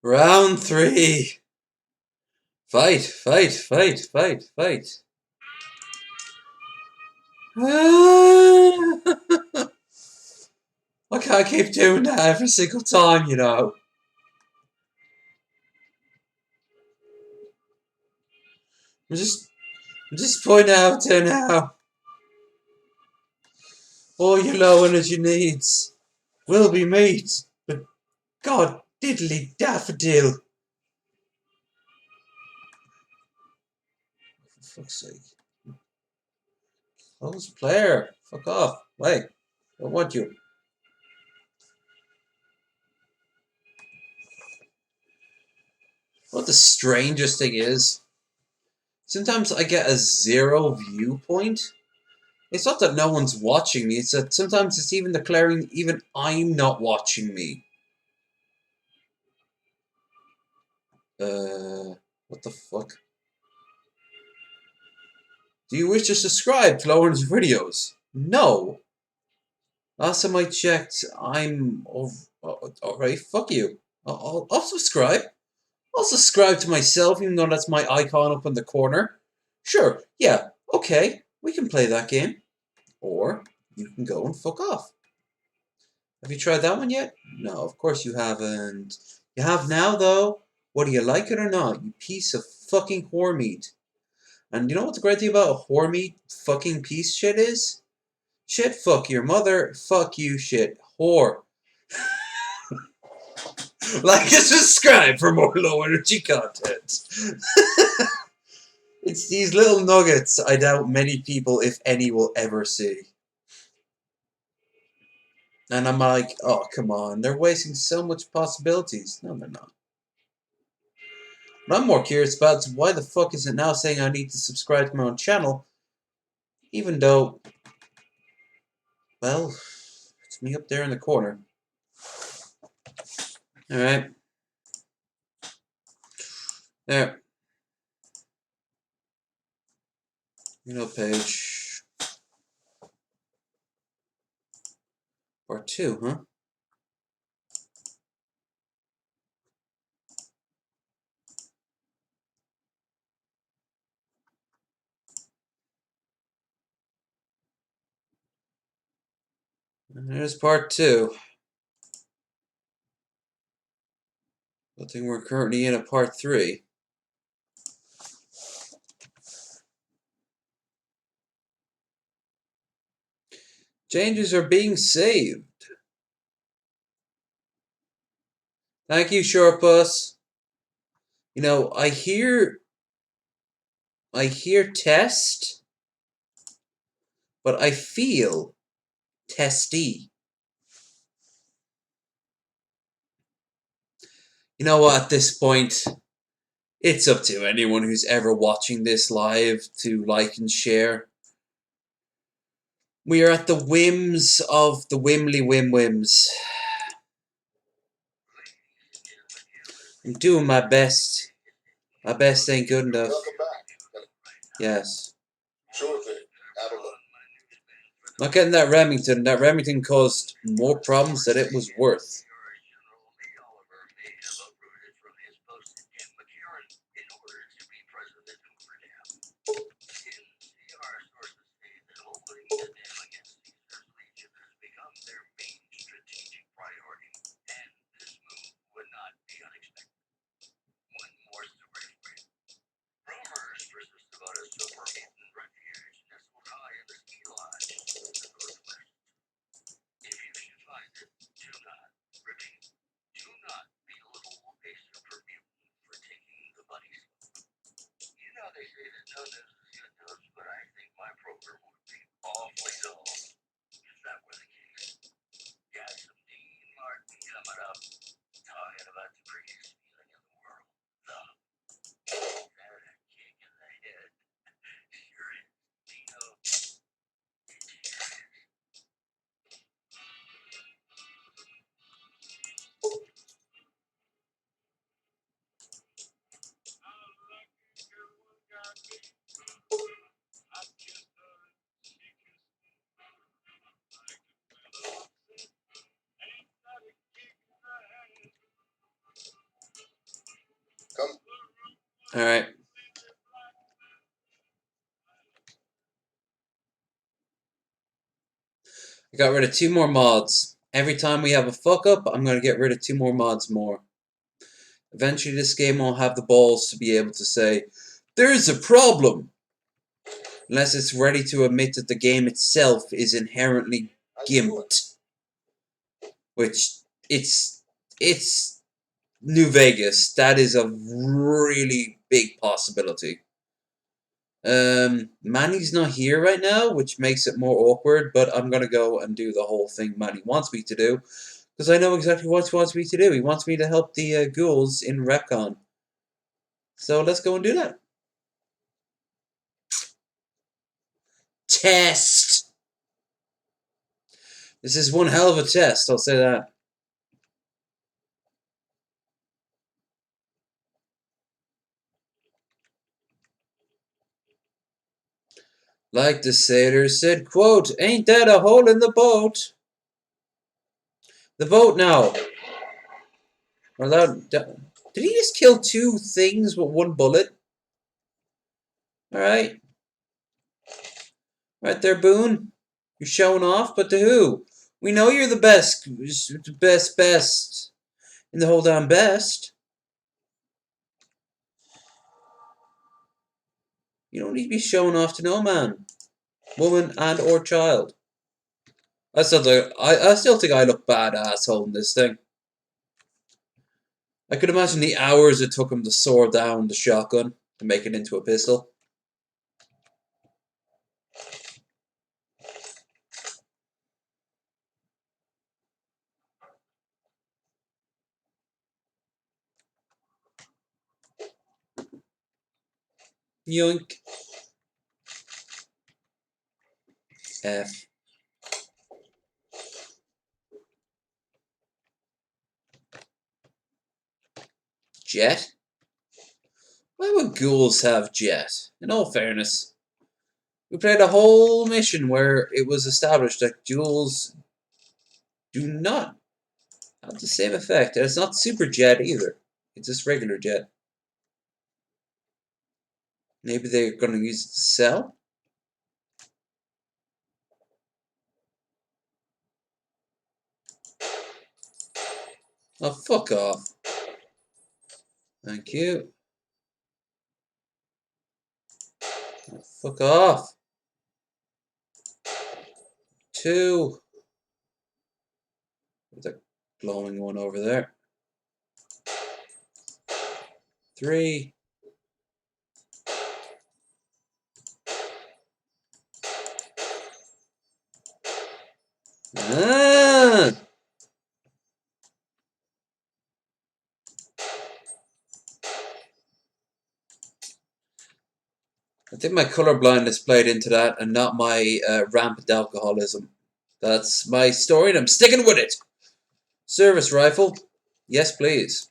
Round 3. Fight, fight, fight, fight, fight. I can't keep doing that every single time, you know. I'm just pointing out there now. All your low energy needs will be met, but God diddly daffodil. For fuck's sake. Close player. Fuck off. Wait. I don't want you. What the strangest thing is, sometimes I get a 0 viewpoint. It's not that no one's watching me, it's that sometimes it's even declaring even I'm not watching me. What the fuck? Do you wish to subscribe to Lauren's videos? No. Last time I checked, I'm alright. Fuck you. I'll subscribe. I'll subscribe to myself, even though that's my icon up in the corner. Sure, yeah, okay, we can play that game. Or you can go and fuck off. Have you tried that one yet? No, of course you haven't. You have now, though. Whether you like it or not, you piece of fucking whore meat. And you know what the great thing about a whore meat fucking piece shit is? Shit, fuck your mother, fuck you, shit, whore. Like and subscribe for more low energy content. It's these little nuggets I doubt many people, if any, will ever see. And I'm like, oh, come on, they're wasting so much possibilities. No, they're not. What I'm more curious about is why the fuck is it now saying I need to subscribe to my own channel, even though, well, it's me up there in the corner. Alright. There. Middle page. Part 2, huh? And there's part 2. I think we're currently in a part 3. Changes are being saved. Thank you, Shortbus. You know, I hear test, but I feel testy. You know what, at this point, it's up to anyone who's ever watching this live to like and share. We are at the whims of the whimly whims. I'm doing my best. My best ain't good enough. Yes. Sure thing. Have a look. Not getting that Remington. That Remington caused more problems than it was worth. Alright. I got rid of 2 more mods. Every time we have a fuck up, I'm going to get rid of 2 more mods more. Eventually this game won't have the balls to be able to say, there's a problem! Unless it's ready to admit that the game itself is inherently gimped. Which, it's New Vegas. That is a really big possibility. Manny's not here right now, which makes it more awkward, but I'm gonna go and do the whole thing Manny wants me to do. Because I know exactly what he wants me to do. He wants me to help the ghouls in Retcon. So let's go and do that. Test! This is one hell of a test, I'll say that. Like the sailor said, quote, ain't that a hole in the boat? The boat now. Or that, did he just kill 2 things with 1 bullet? Alright. Right there, Boone. You're showing off, but to who? We know you're the best. Best. In the whole damn best. You don't need to be showing off to no man, woman, and or child. I still think I look badass holding this thing. I could imagine the hours it took him to saw down the shotgun to make it into a pistol. Yoink. F. Jet? Why would ghouls have jet? In all fairness. We played a whole mission where it was established that ghouls do not have the same effect. And it's not super jet either. It's just regular jet. Maybe they're going to use it to sell? Oh, fuck off. Thank you. Oh, fuck off. 2. There's a glowing one over there. 3. Ah! I think my color blindness played into that and not my rampant alcoholism. That's my story and I'm sticking with it. Service rifle. Yes, please.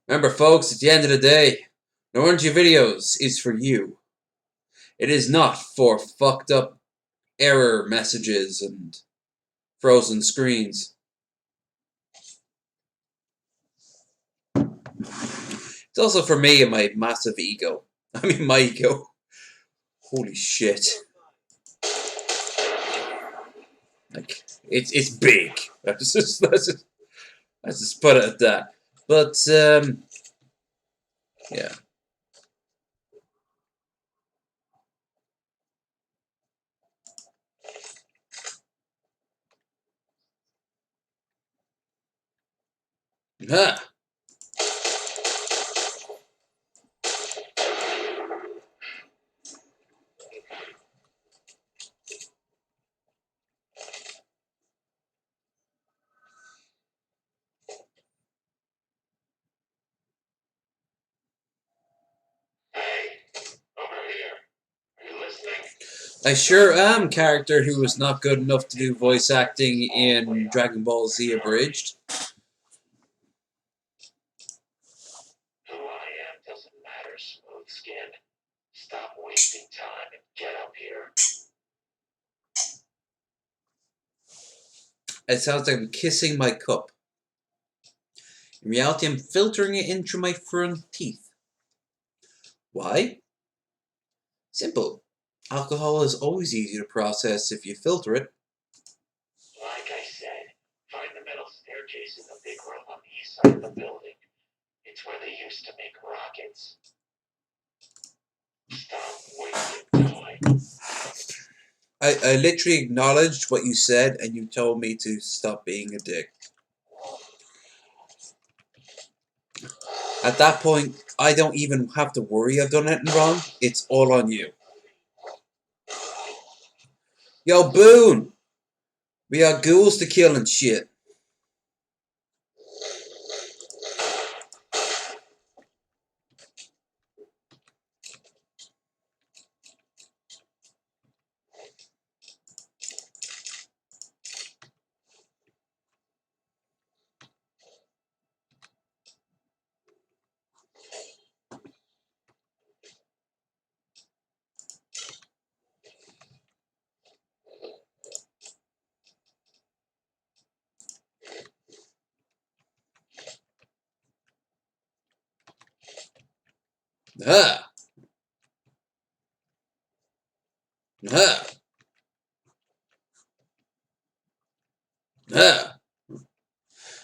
Remember, folks, at the end of the day, Orange Videos is for you. It is not for fucked up error messages and frozen screens. It's also for me and my massive ego. I mean, my ego. Holy shit. Like, it's big. Let's just put it at that. But, yeah. Ha! I sure am character who was not good enough to do voice acting in Dragon Ball Z Abridged. Who I am doesn't matter, smooth skin. Stop wasting time. Get up here. It sounds like I'm kissing my cup. In reality, I'm filtering it in through my front teeth. Why? Simple. Alcohol is always easy to process if you filter it. Like I said, find the metal staircase in the big room on the east side of the building. It's where they used to make rockets. Stop wasting time. I literally acknowledged what you said and you told me to stop being a dick. At that point, I don't even have to worry I've done anything wrong. It's all on you. Yo, Boone! We got ghouls to kill and shit. Ah! Ah! Ah!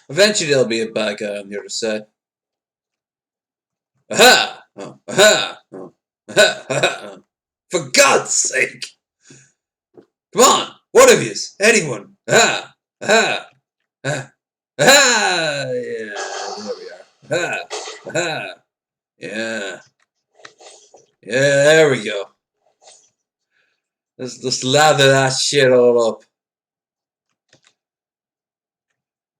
Eventually there'll be a bad guy on the other side. Aha! Oh, aha! Oh, aha! Aha! For God's sake! Come on! One of yous! Anyone! Aha! Aha! Ah! Ah! Yeah, there we are. Ah! Ah! Yeah. Yeah, there we go. Let's lather that shit all up.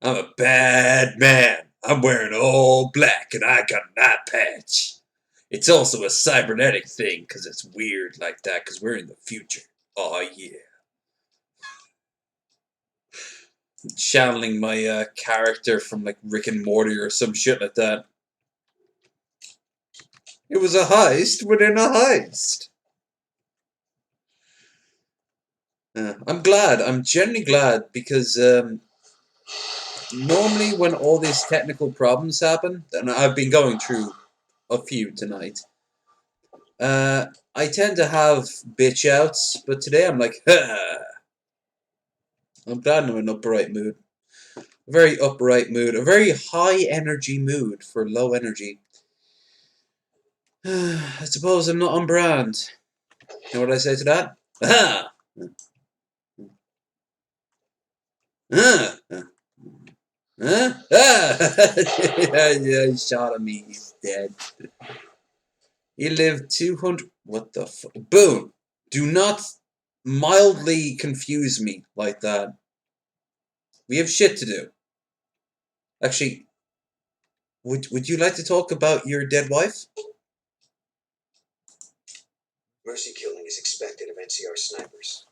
I'm a bad man. I'm wearing all black and I got an eye patch. It's also a cybernetic thing because it's weird like that because we're in the future. Oh yeah. Channeling my character from like Rick and Morty or some shit like that. It was a heist within a heist. I'm glad. I'm genuinely glad because normally when all these technical problems happen, and I've been going through a few tonight, I tend to have bitch outs, but today I'm like, ha! I'm glad I'm in an upright mood. A very upright mood. A very high energy mood for low energy. I suppose I'm not on brand. You know what I say to that? Ha! Huh? Huh? Ah! Yeah, he shot at me. He's dead. He lived 200. What the fuck? Boom! Do not mildly confuse me like that. We have shit to do. Actually, would you like to talk about your dead wife? Mercy killing is expected of NCR snipers.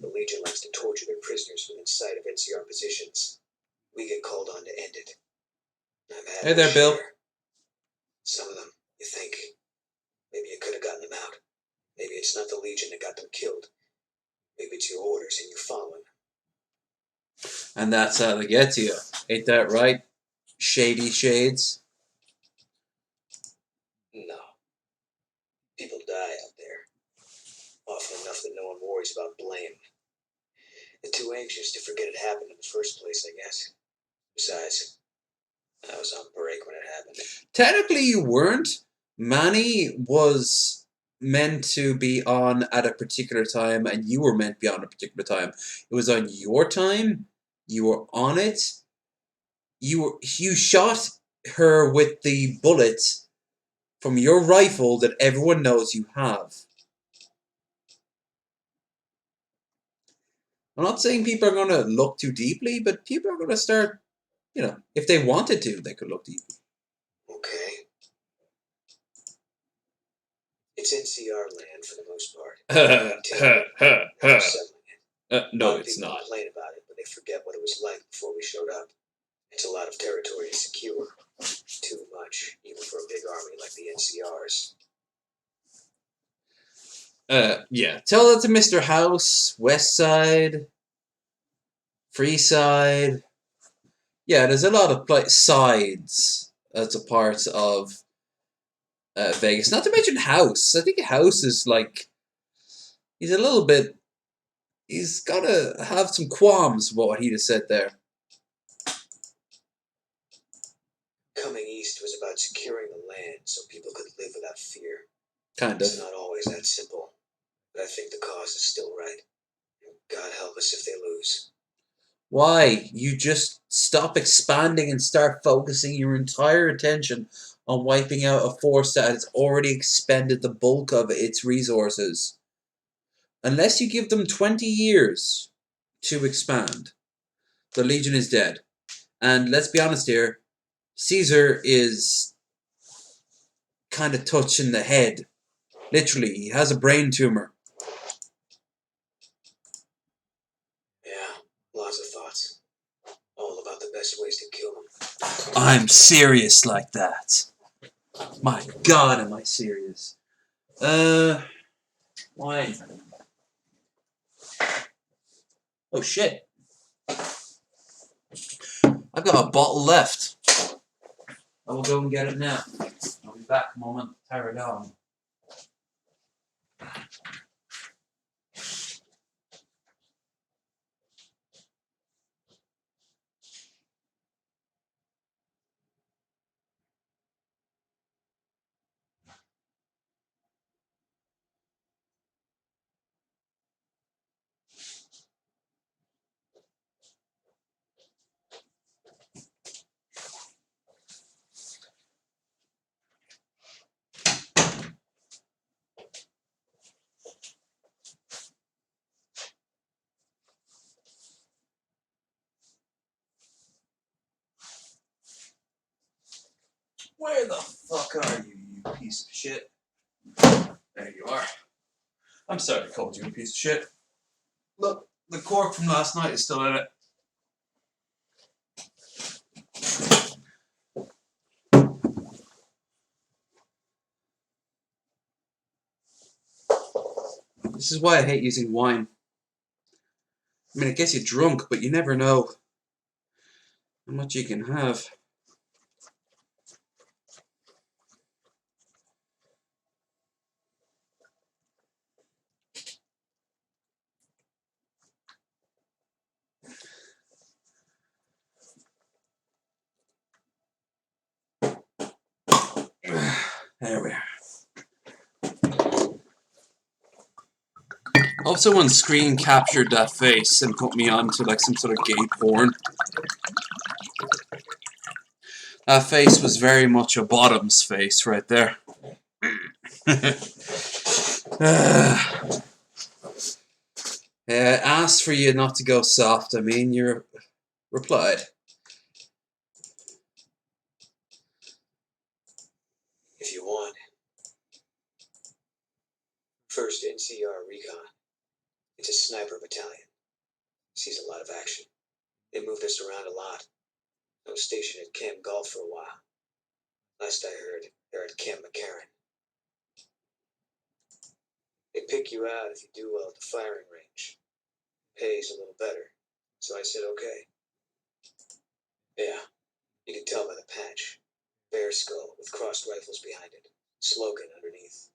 The Legion likes to torture their prisoners within sight of NCR positions. We get called on to end it. I've had Hey there, Bill. share. Some of them, you think, maybe you could have gotten them out. Maybe it's not the Legion that got them killed. Maybe it's your orders and you're following. And that's how they get to you. Ain't that right? Shady shades. No. People die out there. Often enough that no one worries about blame. They're too anxious to forget it happened in the first place, I guess. Besides, I was on break when it happened. Technically, you weren't. Manny was meant to be on at a particular time, and you were meant to be on a particular time. It was on your time. You were on it. You shot her with the bullet from your rifle that everyone knows you have. I'm not saying people are going to look too deeply, but people are going to start, if they wanted to, they could look deeply. Okay. It's NCR land for the most part. No, it's not. Complain about it, but they forget what it was like before we showed up. It's a lot of territory to secure. Too much, even for a big army like the NCR's. Yeah. Tell that to Mr. House, West Side, Free Side. Yeah, there's a lot of sides as a part of Vegas. Not to mention House. I think House is like he's a little bit. He's gotta have some qualms about what he just said there. Coming east was about securing the land so people could live without fear. Kind of. It's not always that simple, but I think the cause is still right. God help us if they lose. Why? You just stop expanding and start focusing your entire attention on wiping out a force that has already expended the bulk of its resources. Unless you give them 20 years to expand, the Legion is dead. And let's be honest here, Caesar is kind of touching the head. Literally, he has a brain tumor. Yeah, lots of thoughts. All about the best ways to kill them. I'm serious like that. My God, am I serious? Wine. Oh shit. I've got a bottle left. I will go and get it now. I'll be back momentarily on. Where the fuck are you, you piece of shit? There you are. I'm sorry I called you a piece of shit. Look, the cork from last night is still in it. This is why I hate using wine. I mean, it gets you drunk, but you never know how much you can have. There we are. I hope someone screen captured that face and put me onto like some sort of gay porn. That face was very much a bottom's face right there. Asked for you not to go soft. I mean, you replied. If you want. First NCR recon. It's a sniper battalion. Sees a lot of action. They moved us around a lot. I was stationed at Camp Gulf for a while. Last I heard, they're at Camp McCarran. They pick you out if you do well at the firing range. Pays a little better. So I said okay. Yeah, you can tell by the patch. Bear skull with crossed rifles behind it. Slogan underneath.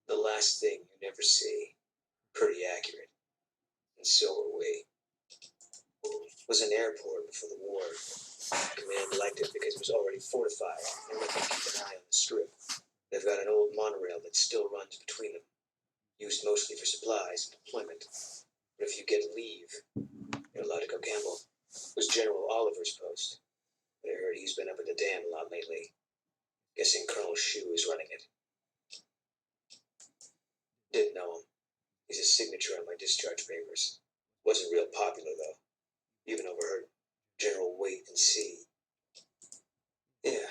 The last thing you never see. Pretty accurate. And so are we. Was an airport before the war. Command liked it because it was already fortified and let them keep an eye on the strip. They've got an old monorail that still runs between them. Used mostly for supplies and deployment. But if you get leave, you're allowed to go gamble. It was General Oliver's post. But I heard he's been up at the dam a lot lately. Guessing Colonel Shue is running it. Didn't know him. He's a signature on my discharge papers. Wasn't real popular, though. Even overheard General Wait and See. Yeah.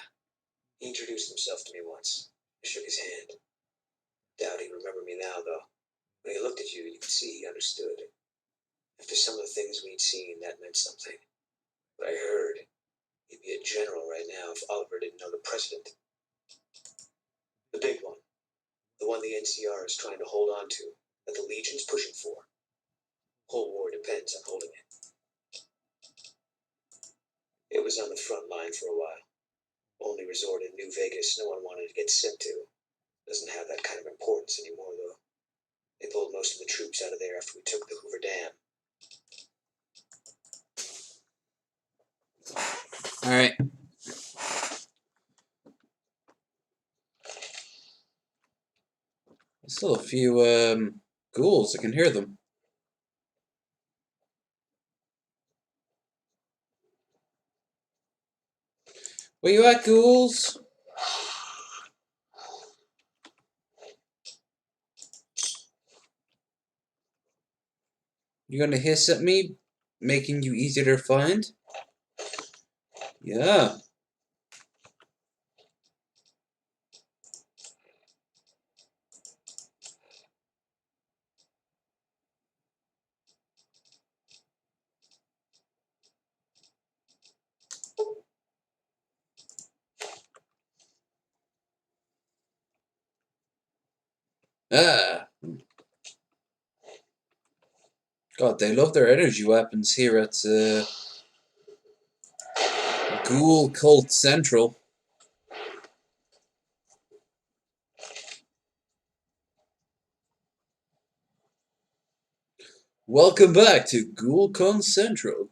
He introduced himself to me once. I shook his hand. Doubt he'd remember me now, though. When he looked at you, you could see he understood. After some of the things we'd seen, that meant something. But I heard he'd be a general right now if Oliver didn't know the president. The big one. The one the NCR is trying to hold on to, that the Legion's pushing for. Whole war depends on holding it. It was on the front line for a while. Only resort in New Vegas no one wanted to get sent to. Doesn't have that kind of importance anymore, though. They pulled most of the troops out of there after we took the Hoover Dam. Alright. There's still a few ghouls. I can hear them. Where you at, ghouls? You gonna hiss at me, making you easier to find? Yeah. Ah. God, they love their energy weapons here at Ghoul Cult Central. Welcome back to Ghoul Cult Central.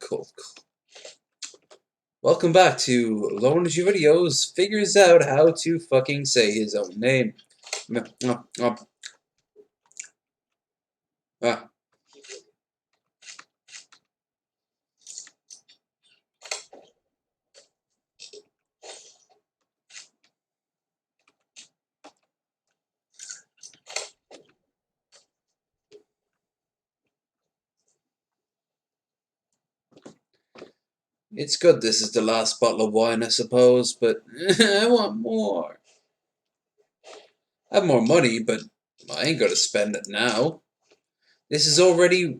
Welcome back to Lawrence Videos figures out how to fucking say his own name. Ah. It's good this is the last bottle of wine, I suppose, but I want more. I have more money, but I ain't gonna spend it now. This is already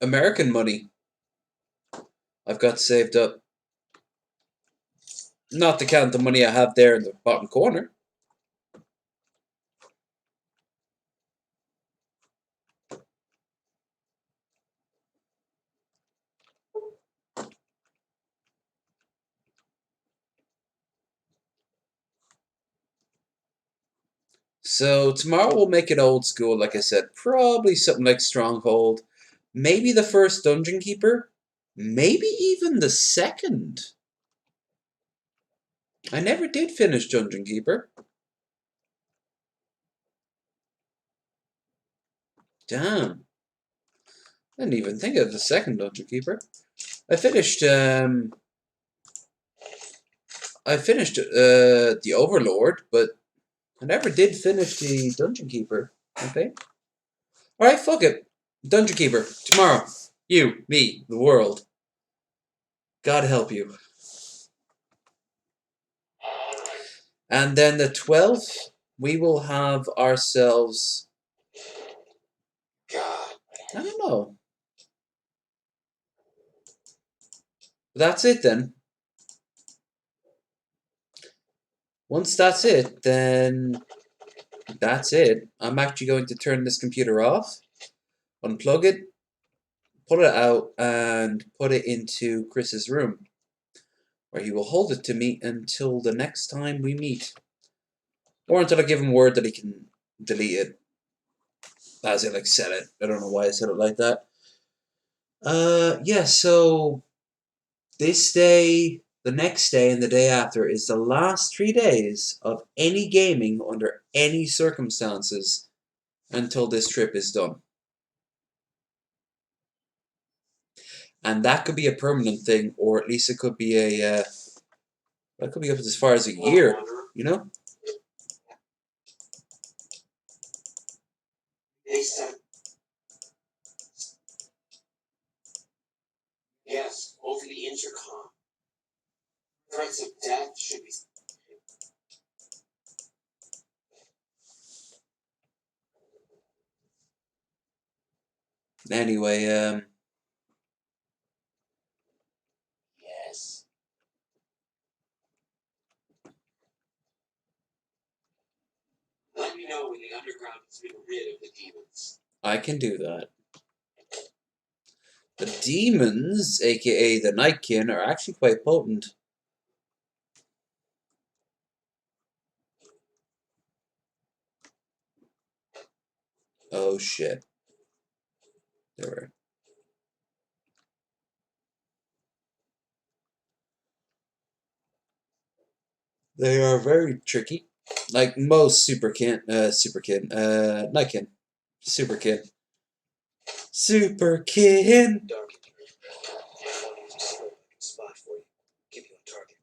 American money I've got saved up. Not to count the money I have there in the bottom corner. So tomorrow we'll make it old school, like I said. Probably something like Stronghold. Maybe the first Dungeon Keeper. Maybe even the second. I never did finish Dungeon Keeper. Damn. I didn't even think of the second Dungeon Keeper. I finished the Overlord, but I never did finish the Dungeon Keeper. Okay. Alright, fuck it. Dungeon Keeper. Tomorrow. You, me, the world. God help you. And then the 12th, we will have ourselves... God. I don't know. That's it then. Once that's it, then that's it. I'm actually going to turn this computer off, unplug it, pull it out, and put it into Chris's room, where he will hold it to me until the next time we meet. Or until I give him word that he can delete it. As I like said it. I don't know why I said it like that. Yeah, so this day, the next day, and the day after is the last 3 days of any gaming under any circumstances until this trip is done. And that could be a permanent thing, or at least it could be a, that could be up as far as a year, you know? They said yes over the intercom. Threats of death should be. Anyway, Yes. What? the underground has been rid of the demons. I can do that. The demons, aka the Nightkin, are actually quite potent. Oh shit. There were. They are very tricky. Like most Nightkin. Superkin. Superkin! Dark in here. I want to use a scope I can spot for you. Keep you on target.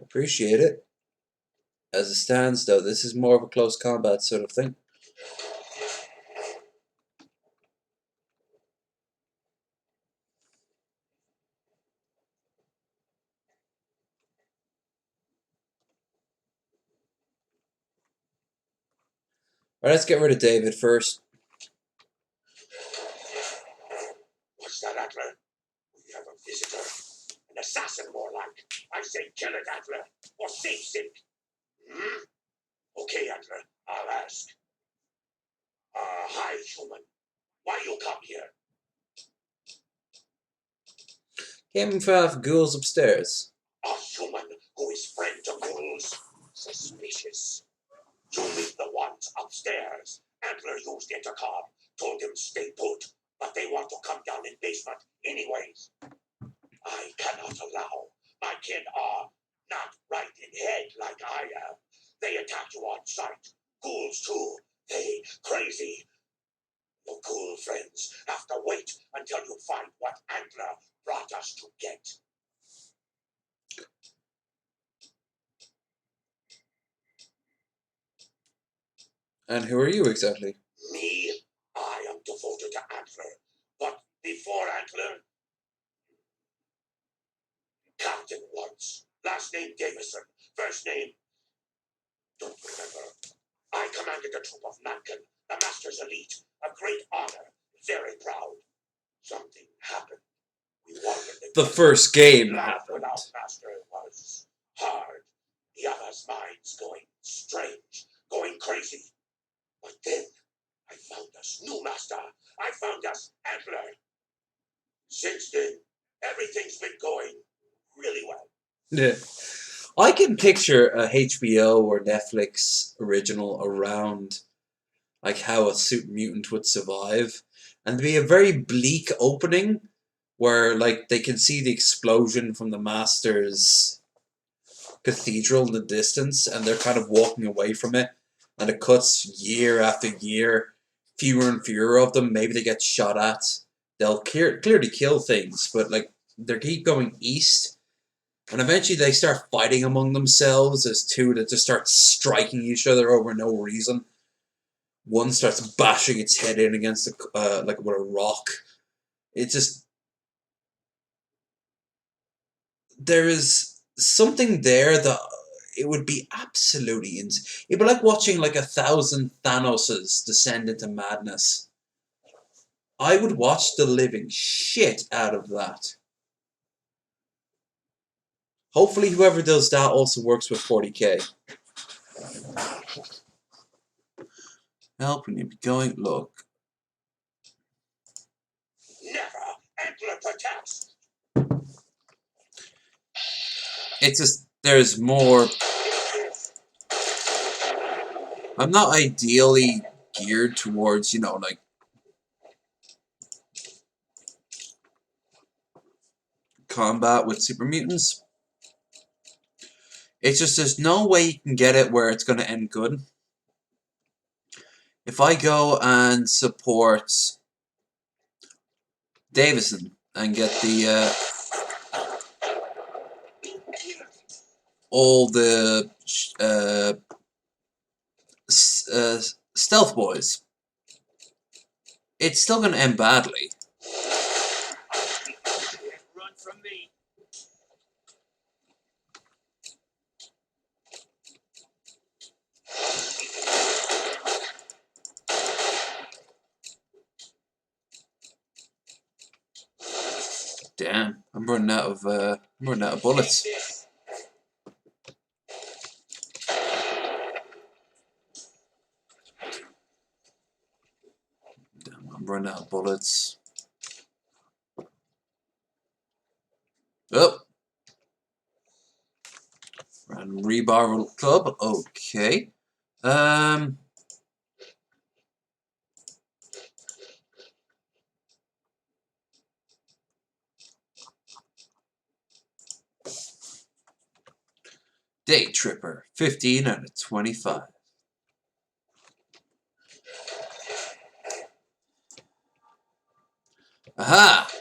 Appreciate it. As it stands, though, this is more of a close combat sort of thing. Alright, let's get rid of David first. What's that, Adler? We have a visitor. An assassin, more like. I say kill it, Adler. For safe's sake. Hmm? Okay, Adler. I'll ask. Hi, human. Why you come here? Came from ghouls upstairs. A human who is friend to ghouls. Suspicious. You meet the ones upstairs. Antler used intercom. Told him stay put. But they want to come down in basement anyways. I cannot allow. My kin are not right in head like I am. They attack you on sight. Ghouls too. They crazy. Your ghoul friends have to wait until you find what Antler brought us to get. And who are you exactly? Me, I am devoted to Antler. But before Antler, Captain once. Last name Davison. First name, don't remember. I commanded a troop of Mankin, the Master's elite. A great honor. Very proud. Something happened. We wanted The first game life happened. without Master was hard. The others' minds going strange, going crazy. But then I found us new Master. I found us Antler. Since then, everything's been going really well. Yeah. I can picture a HBO or Netflix original around like how a super mutant would survive, and to be a very bleak opening where like they can see the explosion from the Master's cathedral in the distance, and they're kind of walking away from it, and it cuts year after year, fewer and fewer of them. Maybe they get shot at. They'll clearly kill things, but like they keep going east. And eventually they start fighting among themselves as two that just start striking each other over no reason. One starts bashing its head in against like with a rock. It just there is something there that it would be absolutely it'd be like watching like 1,000 Thanoses descend into madness. I would watch the living shit out of that. Hopefully whoever does that also works with 40k. Help when you be going, look. Never Antler protects. It's just, there's more. I'm not ideally geared towards, you know, like combat with super mutants. It's just there's no way you can get it where it's going to end good. If I go and support Davison and get the all the stealth boys, it's still going to end badly. Run from me. Damn, I'm running out of bullets. I'm running out of bullets. Oh! Random rebar club. Okay. Day Tripper. 15 out of 25. Aha!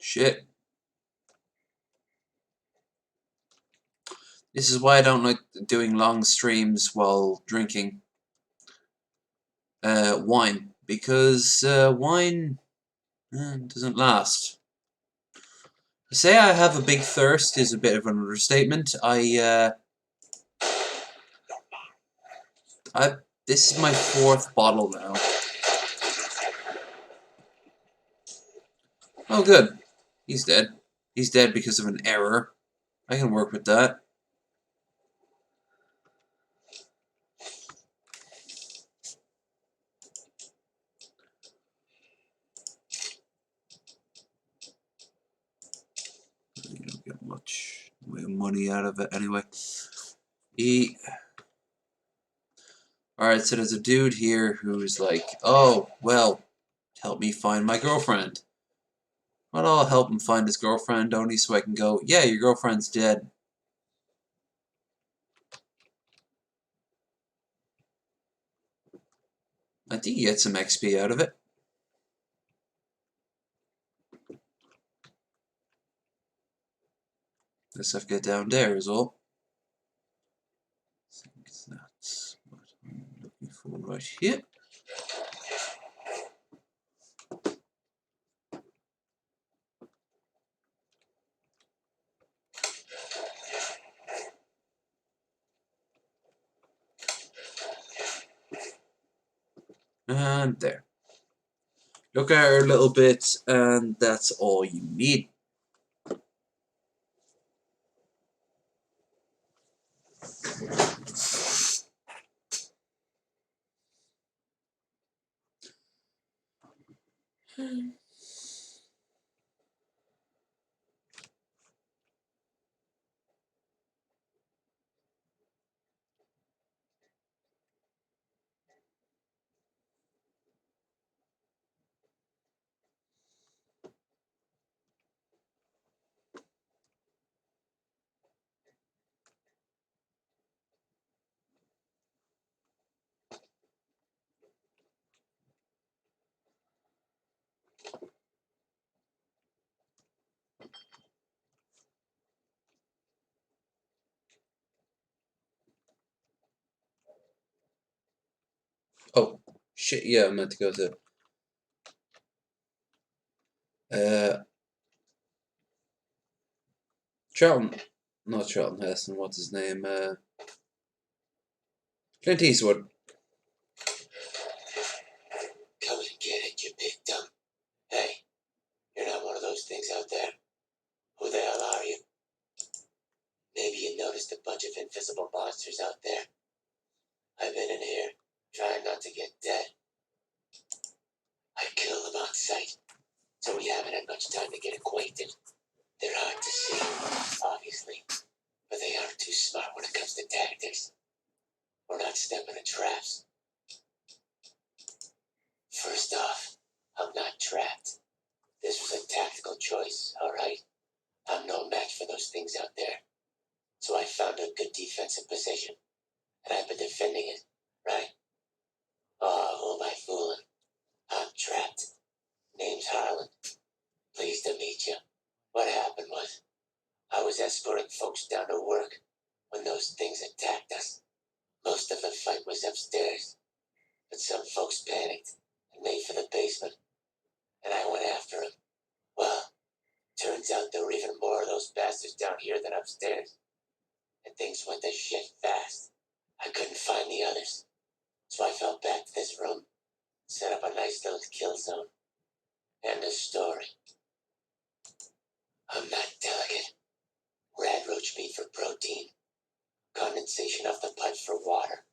Shit. This is why I don't like doing long streams while drinking wine. Because wine doesn't last. To say I have a big thirst is a bit of an understatement. This is my 4th bottle now. Oh, good. He's dead. He's dead because of an error. I can work with that. You don't get much money out of it anyway. Alright, so there's a dude here who's like, oh, well, help me find my girlfriend. Well, I'll help him find his girlfriend only so I can go, yeah, your girlfriend's dead. I think you get some XP out of it. Let's have to get down there is all. I think that's what I'm looking for right here. And there. Look at her a little bit, and that's all you need. Oh, shit, yeah, I meant to go to... Charlton... Not Charlton Heston, what's his name? Clint Eastwood. Come and get it, you big dumb. Hey, you're not one of those things out there. Who the hell are you? Maybe you noticed a bunch of invisible monsters out there. I've been in here, trying not to get dead. I kill them on sight, so we haven't had much time to get acquainted. They're hard to see, obviously, but they aren't too smart when it comes to tactics. We're not stepping in traps. First off, I'm not trapped. This was a tactical choice, alright? I'm no match for those things out there. So I found a good defensive position, and I've been defending it, right? Oh, who am I fooling? I'm trapped. Name's Harlan. Pleased to meet you. What happened was, I was escorting folks down to work when those things attacked us. Most of the fight was upstairs, but some folks panicked and made for the basement, and I went after them. Well, turns out there were even more of those bastards down here than upstairs, and things went to shit fast. I couldn't find the others. So I fell back to this room, set up a nice little kill zone. End of story. I'm not delicate. Rad roach meat for protein. Condensation of the pud for water.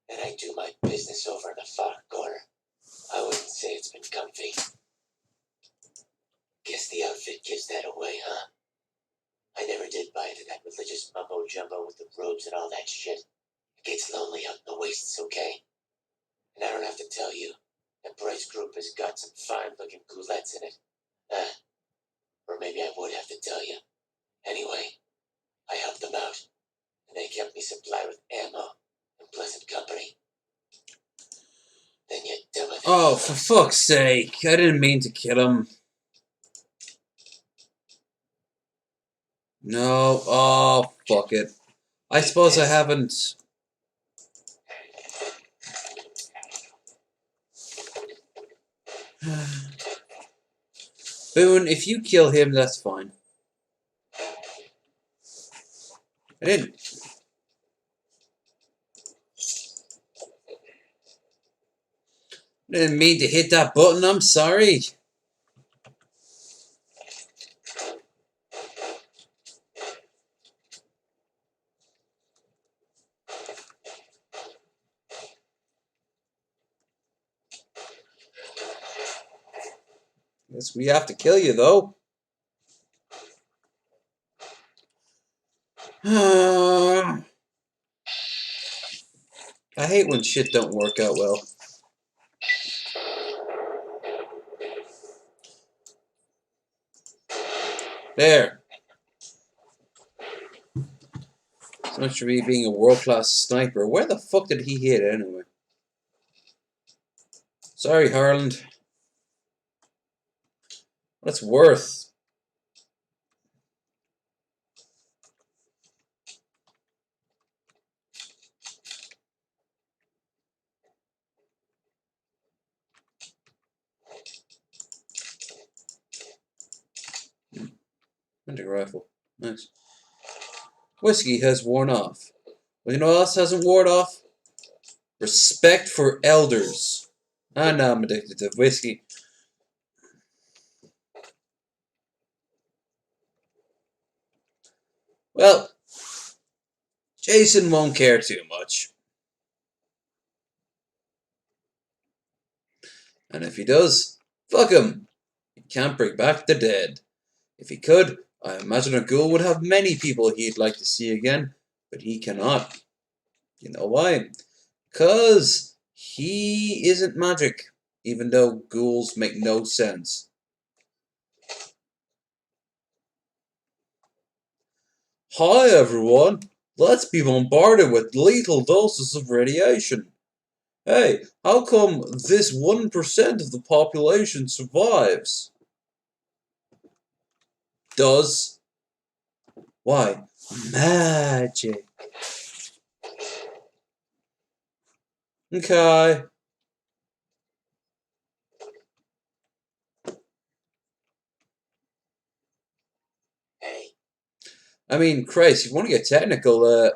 And I do my business over in the far corner. I wouldn't say it's been comfy. Guess the outfit gives that away, huh? I never did buy into that religious mumbo-jumbo with the robes and all that shit. It gets lonely out in the wastes, okay? And I don't have to tell you, that Bryce group has got some fine-looking goulettes in it. Or maybe I would have to tell you. Anyway, I helped them out, and they kept me supplied with ammo and pleasant company. Then you dumb it. Oh, for fuck's sake. I didn't mean to kill him. No. Oh, fuck it. I suppose I haven't. Boone, if you kill him, that's fine. I didn't mean to hit that button, I'm sorry. Guess we have to kill you, though. I hate when shit don't work out well. There. So much for me being a world-class sniper. Where the fuck did he hit anyway? Sorry, Harland. What's worth? Hunting rifle. Nice. Whiskey has worn off. Well, you know what else hasn't worn off? Respect for elders. I know I'm addicted to whiskey. Well, Jason won't care too much. And if he does, fuck him. He can't bring back the dead. If he could, I imagine a ghoul would have many people he'd like to see again, but he cannot. You know why? 'Cause he isn't magic, even though ghouls make no sense. Hi everyone, let's be bombarded with lethal doses of radiation. Hey, how come this 1% of the population survives? Does? Why? Magic. Okay. Hey, I mean, Christ, if you want to get technical,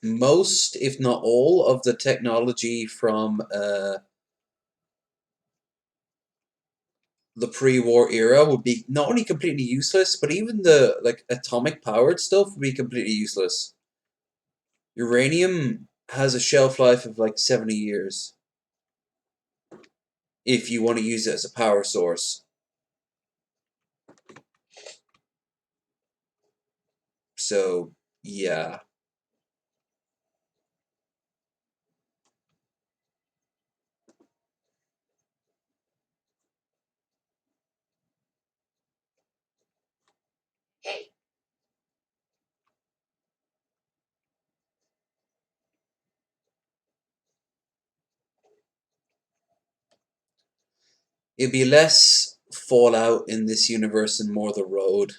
most, if not all, of the technology from the pre-war era would be not only completely useless, but even the like atomic-powered stuff would be completely useless. Uranium has a shelf life of like 70 years if you want to use it as a power source. So, yeah. hey. It'd be less Fallout in this universe and more the road.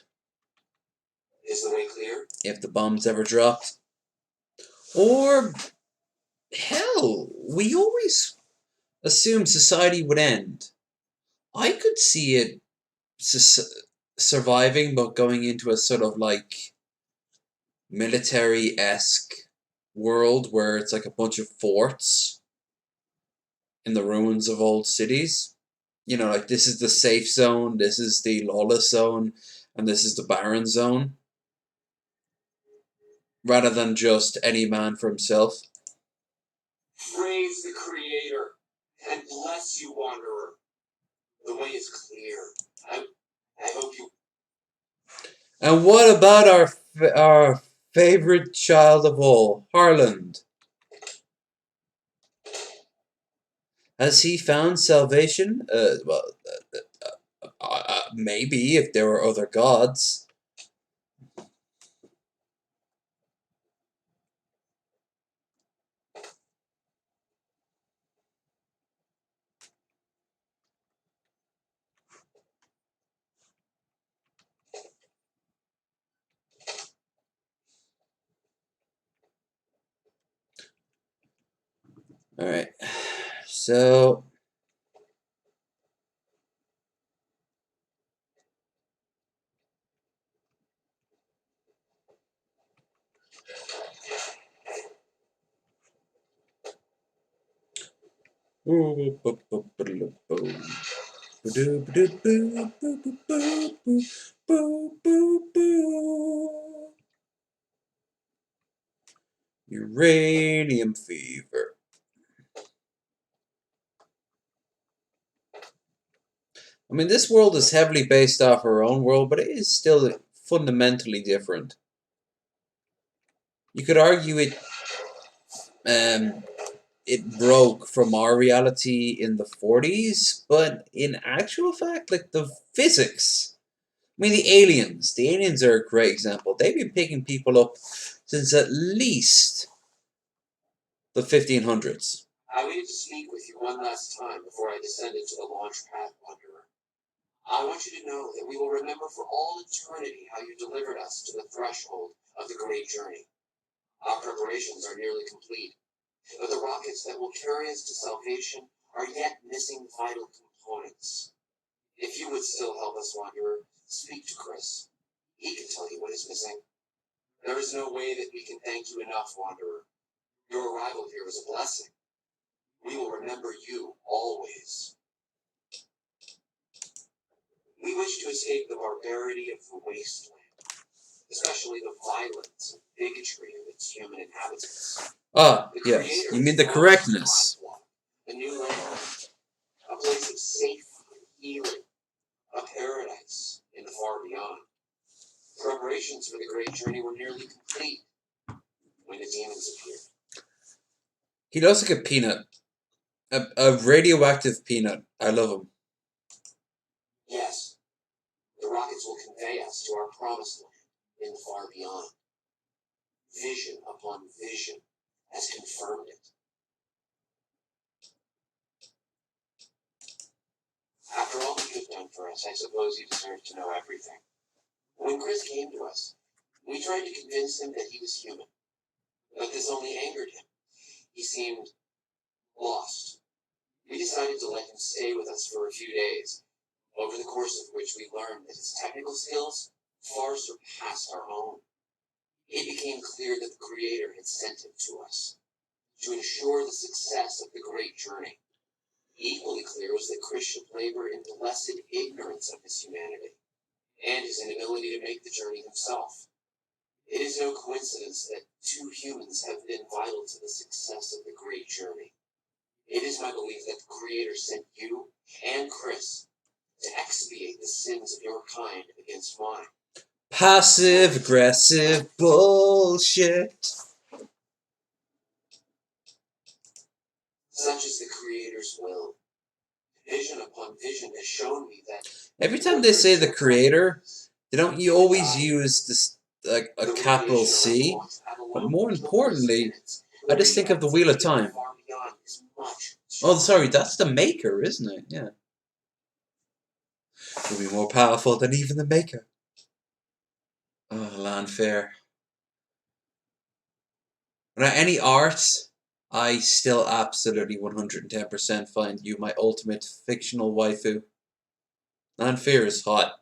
Is the way clear? If the bombs ever dropped. Or, hell, we always assumed society would end. I could see it surviving, but going into a sort of like military-esque world where it's like a bunch of forts in the ruins of old cities. You know, like this is the safe zone, this is the lawless zone, and this is the barren zone. Rather than just any man for himself. Praise the Creator and bless you, Wanderer. The way is clear. I hope you. And what about our favorite child of all, Harland? Has he found salvation? Maybe if there were other gods. All right, so. Uranium fever. I mean, this world is heavily based off our own world, but it is still fundamentally different. You could argue it broke from our reality in the 40s, but in actual fact, like the physics. I mean, the aliens are a great example. They've been picking people up since at least the 1500s. I waited to speak with you one last time before I descended to the launch pad, Wanderer. I want you to know that we will remember for all eternity how you delivered us to the threshold of the great journey. Our preparations are nearly complete, but the rockets that will carry us to salvation are yet missing vital components. If you would still help us, Wanderer, speak to Chris. He can tell you what is missing. There is no way that we can thank you enough, Wanderer. Your arrival here is a blessing. We will remember you always. We wish to escape the barbarity of the wasteland, especially the violence and bigotry of its human inhabitants. Ah, The yes. Creator You mean the has correctness. a new land, a place of safety and healing, a paradise in the far beyond. Preparations for the great journey were nearly complete when the demons appeared. He looks like a peanut. A radioactive peanut. I love him. Yes, the rockets will convey us to our promised land in the far beyond. Vision upon vision has confirmed it. After all that you've done for us, I suppose you deserve to know everything. When Chris came to us, we tried to convince him that he was human, but this only angered him. He seemed lost. We decided to let him stay with us for a few days, over the course of which we learned that his technical skills far surpassed our own. It became clear that the Creator had sent him to us to ensure the success of the great journey. Equally clear was that Chris should labor in blessed ignorance of his humanity and his inability to make the journey himself. It is no coincidence that two humans have been vital to the success of the great journey. It is my belief that the Creator sent you and Chris to expiate the sins of your kind against mine. Passive aggressive bullshit. Such is the Creator's will. Vision upon vision has shown me that Every time they say the Creator, they don't you always use this like a capital C, but more importantly, I just think of the Wheel of Time. Oh, sorry, that's the Maker, isn't it? Yeah. You'll be more powerful than even the Maker. Oh, Landfair. Without any art, I still absolutely 110% find you my ultimate fictional waifu. Landfair is hot.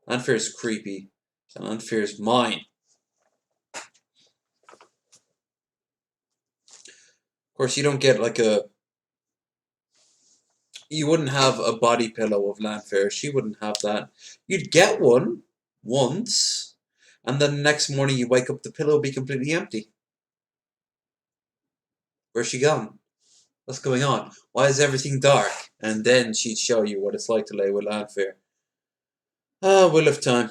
Landfair is creepy. And Landfair is mine. course, you don't get like a. You wouldn't have a body pillow of Landfair. She wouldn't have that. You'd get one once, and then the next morning you wake up, the pillow will be completely empty. Where's she gone? What's going on? Why is everything dark? And then she'd show you what it's like to lay with Landfair. Ah, Will of Time.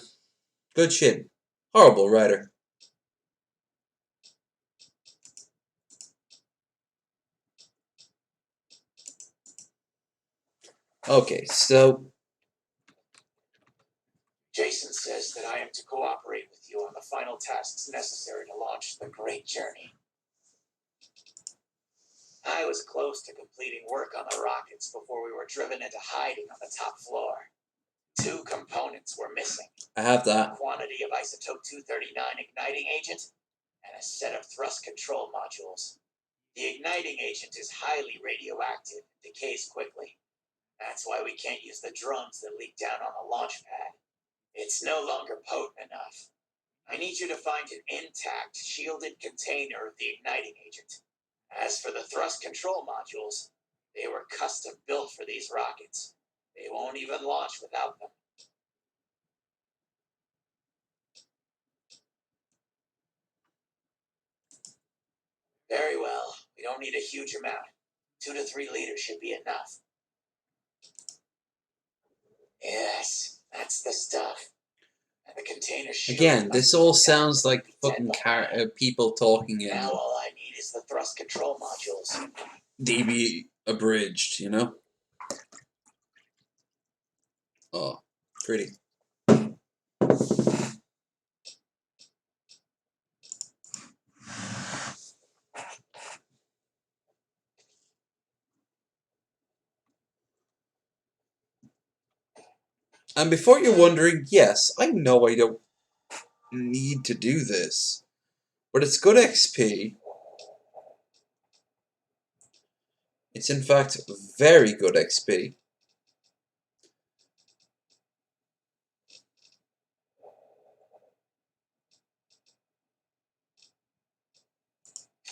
Good shit. Horrible writer. Okay, so Jason says that I am to cooperate with you on the final tasks necessary to launch the Great Journey. I was close to completing work on the rockets before we were driven into hiding on the top floor. 2 components were missing. I have A that. quantity of isotope 239 igniting agent and a set of thrust control modules. The igniting agent is highly radioactive and decays quickly. That's why we can't use the drums that leak down on the launch pad. It's no longer potent enough. I need you to find an intact, shielded container of the igniting agent. As for the thrust control modules, they were custom built for these rockets. They won't even launch without them. Very well. We don't need a huge amount. 2 to 3 liters should be enough. Yes, that's the stuff. And the container should Again, this all sounds like fucking people talking in Now all I need is the thrust control modules. DB abridged, you know? Oh, pretty. And before you're wondering, yes, I know I don't need to do this, but it's good XP. It's in fact very good XP.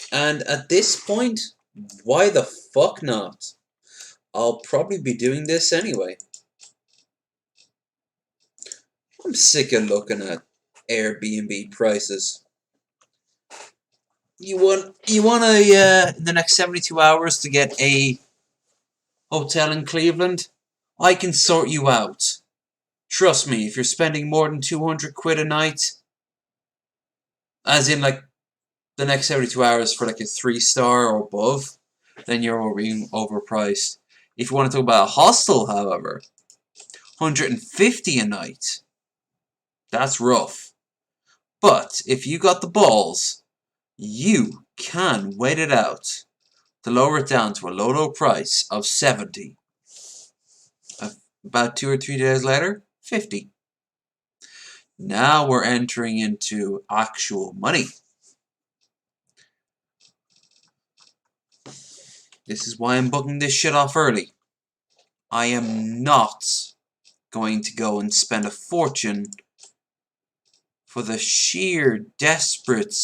And at this point, why the fuck not? I'll probably be doing this anyway. I'm sick of looking at Airbnb prices. You want in the next 72 hours to get a hotel in Cleveland? I can sort you out. Trust me, if you're spending more than 200 quid a night, as in like the next 72 hours for like a 3-star or above, then you're being overpriced. If you want to talk about a hostel, however, 150 a night, that's rough. But if you got the balls, you can wait it out to lower it down to a low price of 70. About 2 or 3 days later, 50. Now we're entering into actual money. This is why I'm booking this shit off early. I am not going to go and spend a fortune for the sheer desperate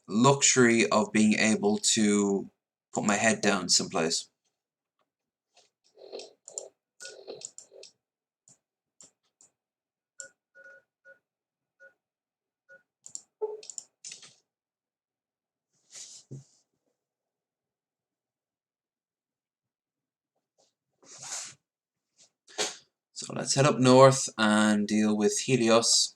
luxury of being able to put my head down someplace. So let's head up north and deal with Helios.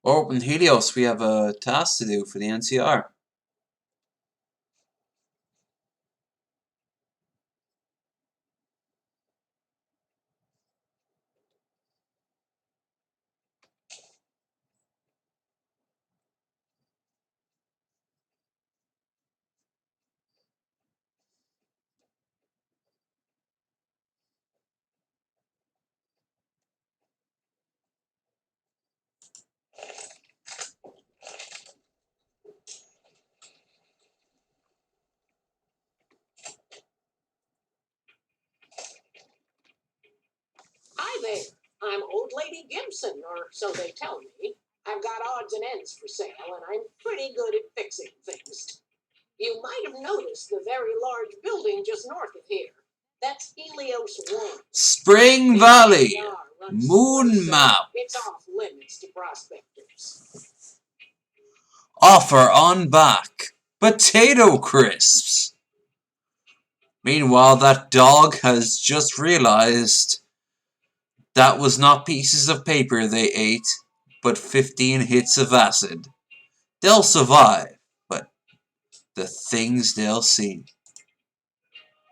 Oh, in Helios we have a task to do for the NCR. listen, or so they tell me. I've got odds and ends for sale, and I'm pretty good at fixing things. You might have noticed the very large building just north of here. That's Helios 1. Spring Valley. NCR runs the Moon place, so map. it's off limits to prospectors. Offer on back. Potato crisps. Meanwhile, that dog has just realized that was not pieces of paper they ate, but 15 hits of acid. They'll survive, but the things they'll see.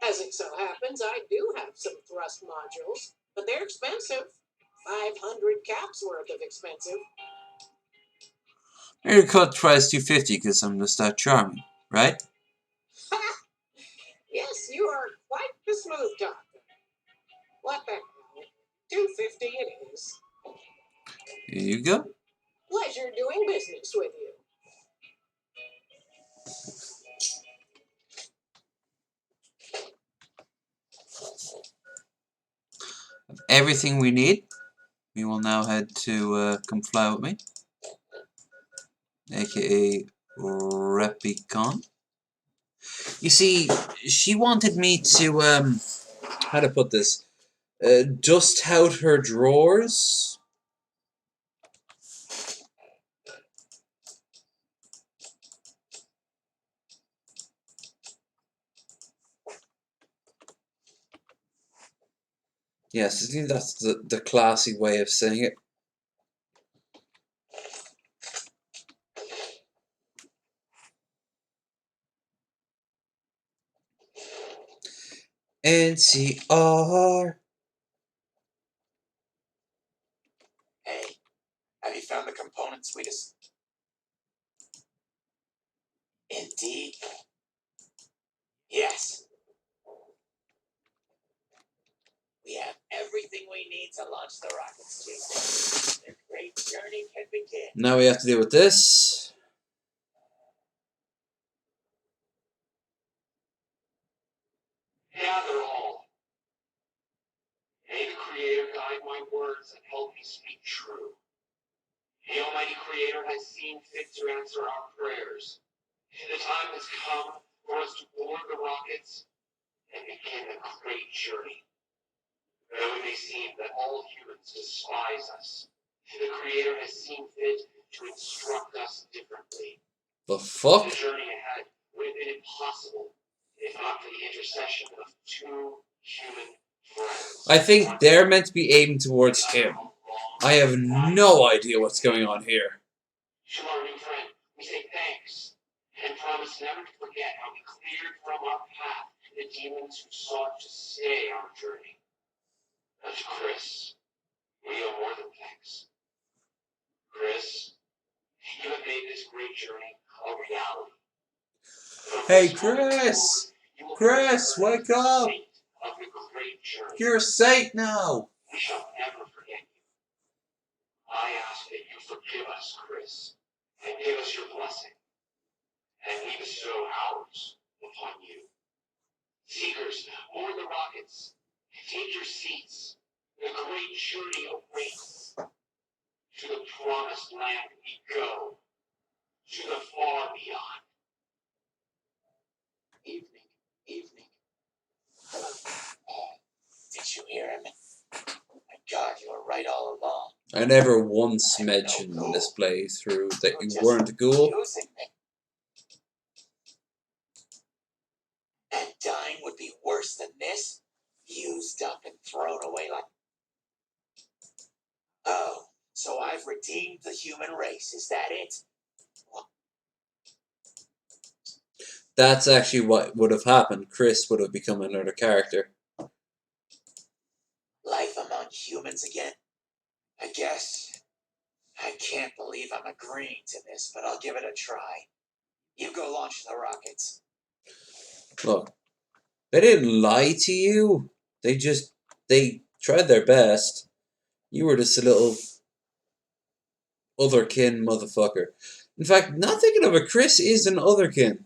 As it so happens, I do have some thrust modules, but they're expensive. 500 caps worth of expensive. Your cut tries 250 because I'm just that charming, right? Yes, you are quite the smooth talker. What the hell? 250 it is. Here you go. Pleasure doing business with you. Everything we need. We will now head to Come Fly With Me, aka Repicon. You see, she wanted me to, how to put this, dust out her drawers. Yes, I think that's the classy way of saying it. NCR. Hey, have you found the components we just... Indeed. Yes. We have everything we need to launch the rockets, Jason. The great journey can begin. Now we have to deal with this. Gather all. May the Creator guide my words and help me speak true. The Almighty Creator has seen fit to answer our prayers. The time has come for us to board the rockets and begin the great journey. Though it may seem that all humans despise us, the Creator has seen fit to instruct us differently. The fuck? The journey ahead would have been impossible if not for the intercession of two human friends. I think they're meant to be aiming towards him. I have no idea what's going on here. To our new friend, we say thanks and promise never to forget how we cleared from our path the demons who sought to stay our journey. And to Chris, we owe more than thanks. Chris, you have made this great journey a reality. Hey, Chris! Chris, wake up! You're a saint now! We shall never forget you. I ask that you forgive us, Chris, and give us your blessing, and we bestow ours upon you. Seekers, board the rockets. Take your seats. The great journey awaits. To the promised land we go. To the far beyond. Evening, evening. Did you hear him? My God, you were right all along. I never once mentioned in this playthrough that you weren't a ghoul. And dying would be worse than this? Used up and thrown away like... Oh, so I've redeemed the human race, is that it? That's actually what would have happened. Chris would have become another character. Life among humans again? I guess. I can't believe I'm agreeing to this, but I'll give it a try. You go launch the rockets. Look, they didn't lie to you. They tried their best. You were just a little otherkin motherfucker. In fact, not thinking of it, Chris is an otherkin.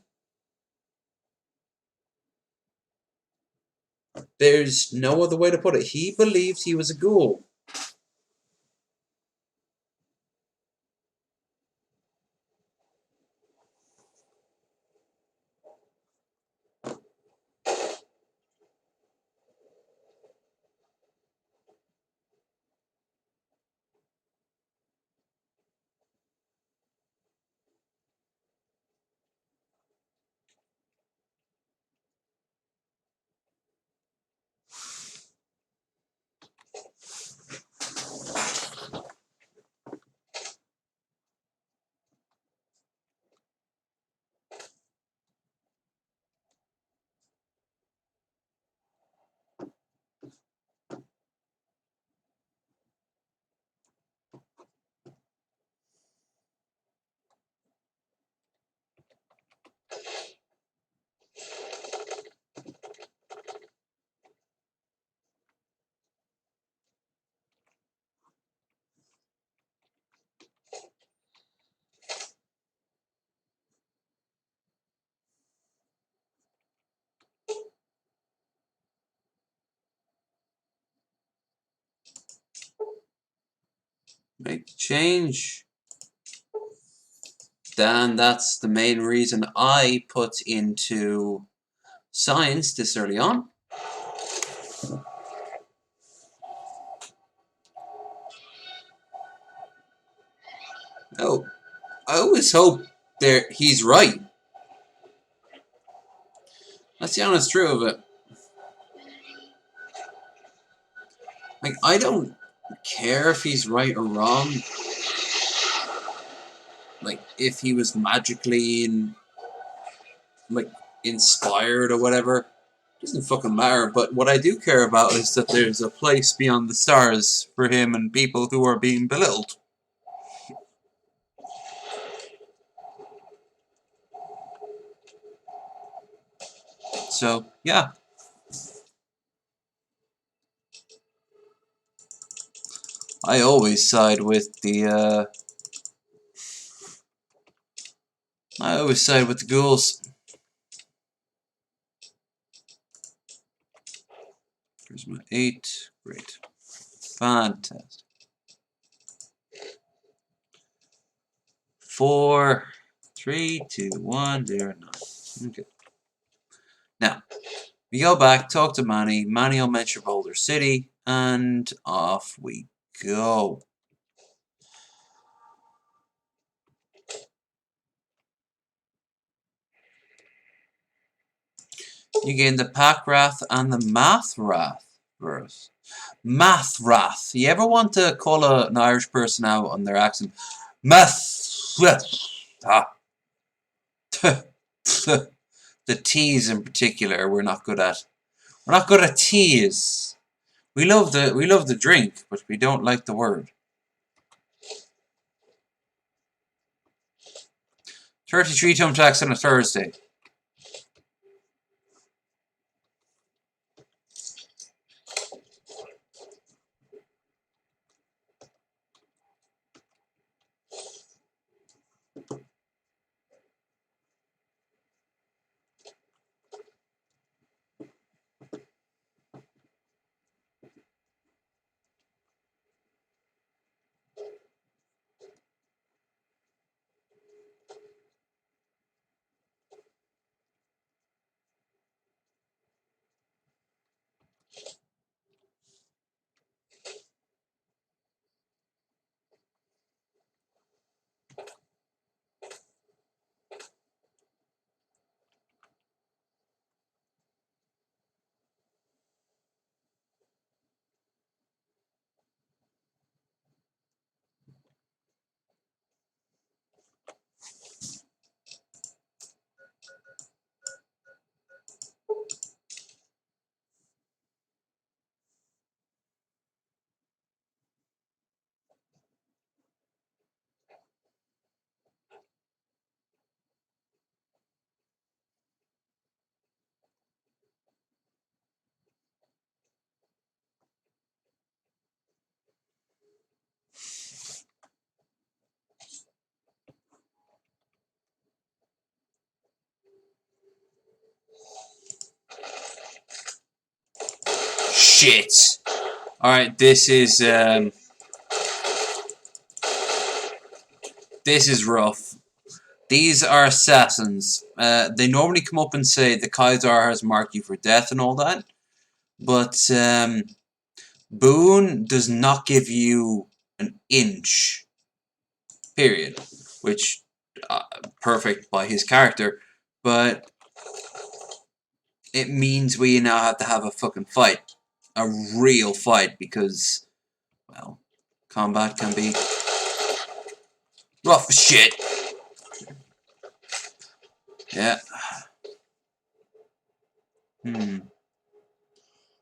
There's no other way to put it. He believed he was a ghoul. Make the change. Dan, that's the main reason I put into science this early on. Oh, I always hope he's right. That's the honest truth of it. Like, I don't care if he's right or wrong. Like, if he was magically inspired or whatever. Doesn't fucking matter. But what I do care about is that there's a place beyond the stars for him and people who are being belittled. So, yeah. I always side with the, ghouls. Here's my 8. Great. Fantastic. 4, 3, 2, 1, 0, 9. Okay. Now, we go back, talk to Manny. Manny will mention Boulder City, and off we go. You gain the Pack Wrath and the Math Wrath verse. Math Wrath. You ever want to call an Irish person out on their accent? Math Wrath. Ah. The T's in particular we're not good at. We're not good at T's. We love the drink, but we don't like the word. 33 thumbtacks on a Thursday. Shit. Alright, this is rough. These are assassins. They normally come up and say the Kaiser has marked you for death and all that. But Boone does not give you an inch. Period. Which, perfect by his character. But it means we now have to have a fucking fight. A real fight, because, well, combat can be rough as shit. Yeah.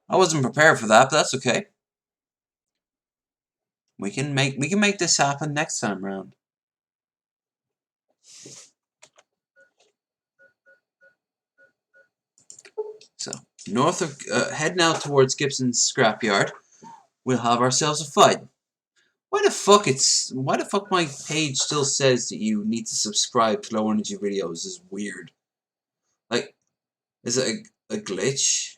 I wasn't prepared for that, but that's okay. We can make this happen next time round. So, north of heading out towards Gibson's scrapyard, we'll have ourselves a fight. Why the fuck my page still says that you need to subscribe to Low Energy Videos is weird. Like, is it a glitch?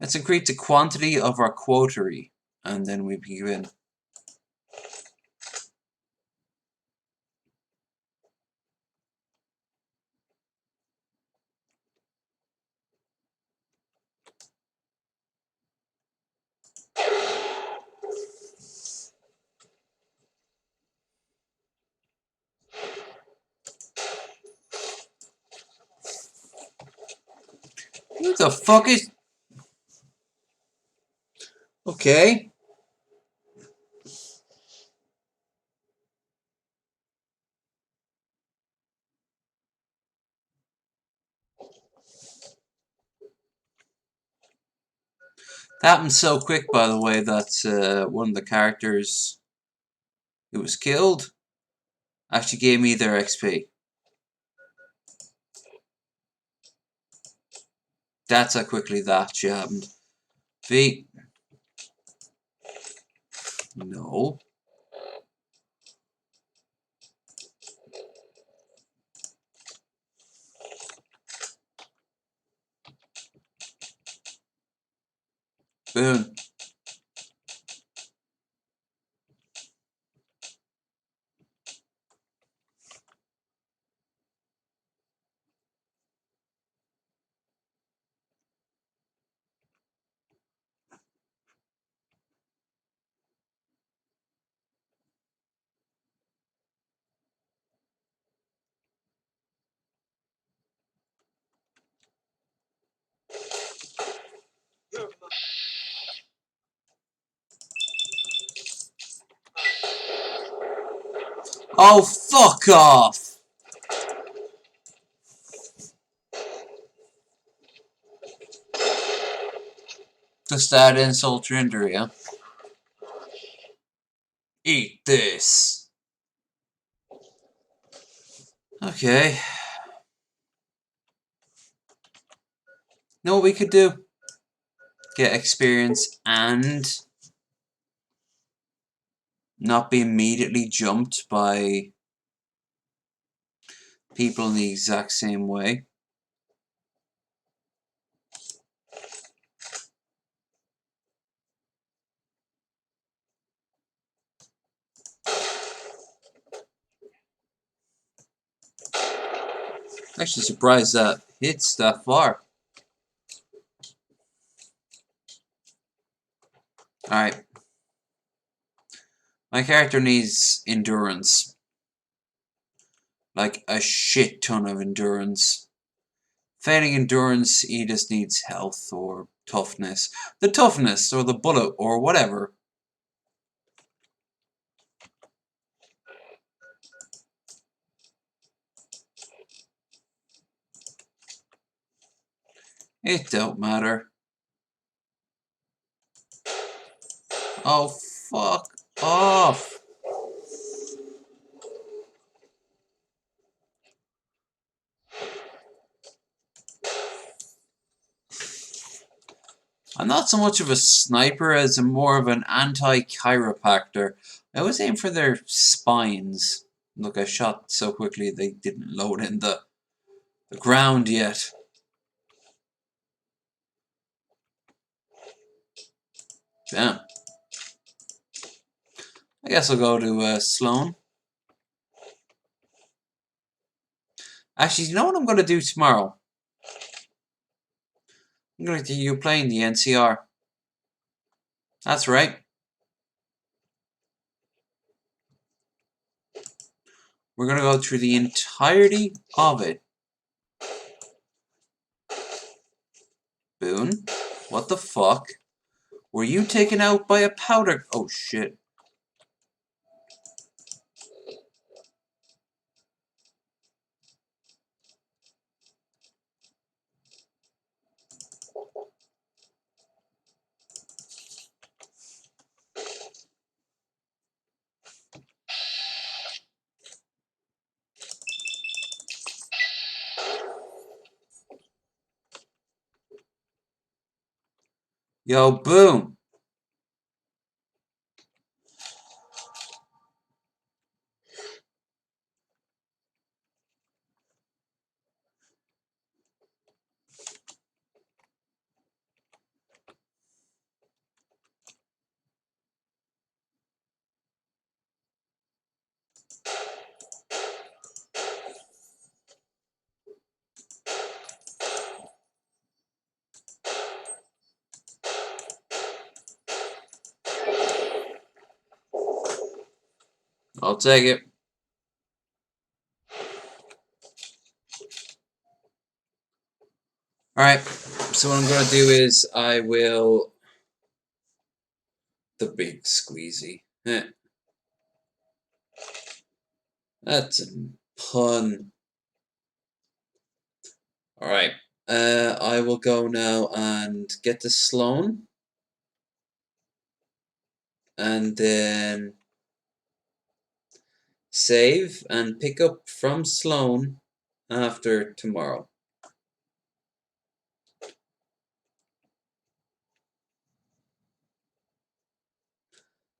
Let's increase the quantity of our quotary, and then we begin. Who the fuck is... Okay. That happened so quick, by the way, that one of the characters who was killed actually gave me their XP. That's how quickly that shit happened. V. No. Boom. Oh, fuck off! Just add insult to injury, huh? Eat this. Okay. Know what we could do? Get experience and not be immediately jumped by people in the exact same way. Actually surprised that hits that far. Alright. My character needs endurance. Like a shit ton of endurance. Failing endurance, he just needs health or toughness. The toughness or the bullet or whatever. It don't matter. Oh, fuck off. I'm not so much of a sniper as more of an anti-chiropractor. I always aim for their spines. Look, I shot so quickly they didn't load in the ground yet. Damn. I guess I'll go to Sloan. Actually, you know what I'm going to do tomorrow? I'm going to do you playing the NCR. That's right. We're going to go through the entirety of it. Boone? What the fuck? Were you taken out by a powder... Oh, shit. Yo, Boone. I'll take it. Alright, so what I'm going to do is I will... The big squeezy. That's a pun. Alright, I will go now and get to Sloan. And then save and pick up from Sloan after tomorrow.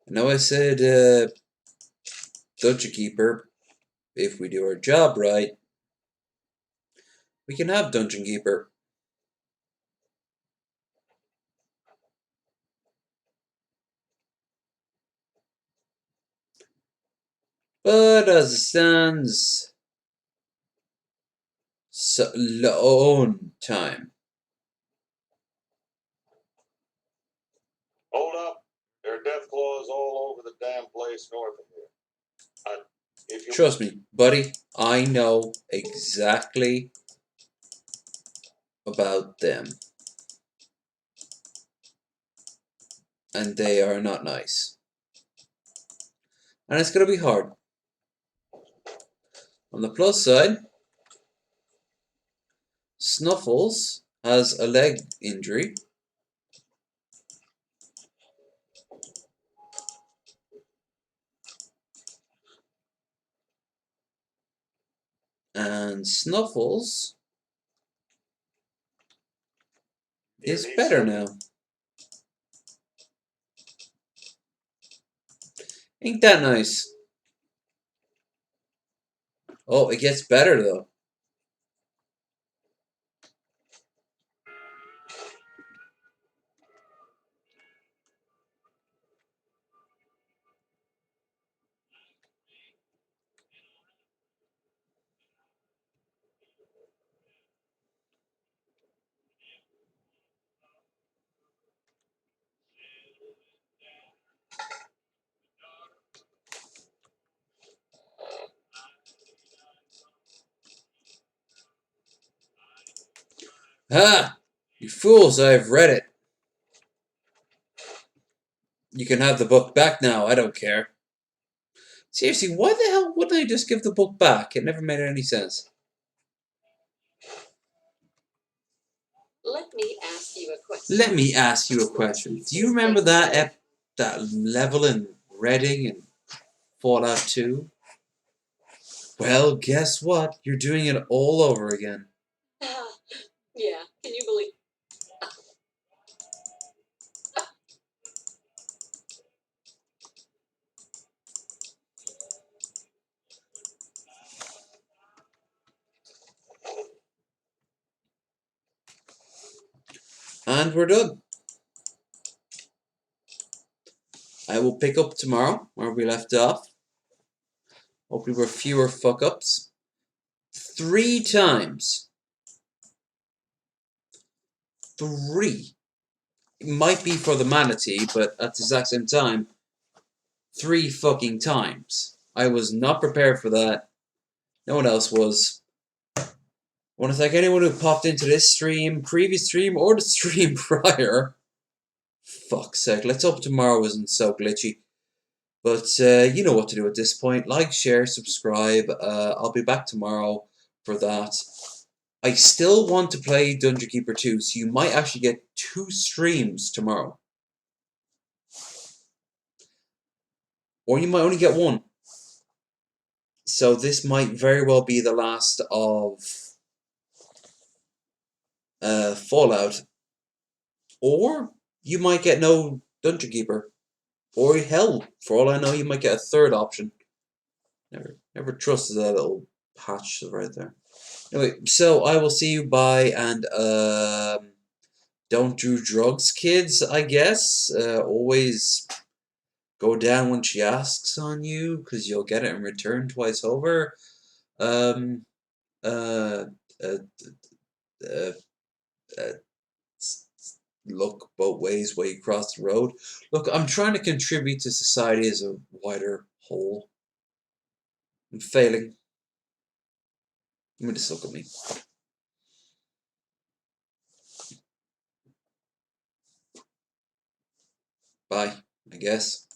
I know I said Dungeon Keeper, if we do our job right, we can have Dungeon Keeper. But as it stands, Sloan time. Hold up. There are death claws all over the damn place north of here. If you Trust me, buddy, I know exactly about them. And they are not nice. And it's going to be hard. On the plus side, Snuffles has a leg injury. And Snuffles is better now. Ain't that nice? Oh, it gets better though. Ah! You fools, I've read it. You can have the book back now, I don't care. Seriously, why the hell wouldn't I just give the book back? It never made any sense. Let me ask you a question. Let me ask you a question. Do you remember that level in Reading in Fallout 2? Well, guess what? You're doing it all over again. Yeah, can you believe? And we're done. I will pick up tomorrow where we left off. Hopefully we're fewer fuck-ups. 3 times. 3. It might be for the manatee, but at the exact same time, 3 fucking times. I was not prepared for that. No one else was. I want to thank anyone who popped into this stream, previous stream, or the stream prior. Fuck's sake, let's hope tomorrow isn't so glitchy. But you know what to do at this point. Like, share, subscribe. I'll be back tomorrow for that. I still want to play Dungeon Keeper 2, so you might actually get 2 streams tomorrow. Or you might only get 1. So this might very well be the last of Fallout. Or you might get no Dungeon Keeper. Or hell, for all I know, you might get a 3rd option. Never trusted that little patch right there. Anyway, so I will see you. Bye, and don't do drugs, kids. I guess always go down when she asks on you, because you'll get it in return twice over. Um, uh, uh, uh, uh, look both ways while you cross the road. Look, I'm trying to contribute to society as a wider whole. I'm failing. Let me just look at me. Bye, I guess.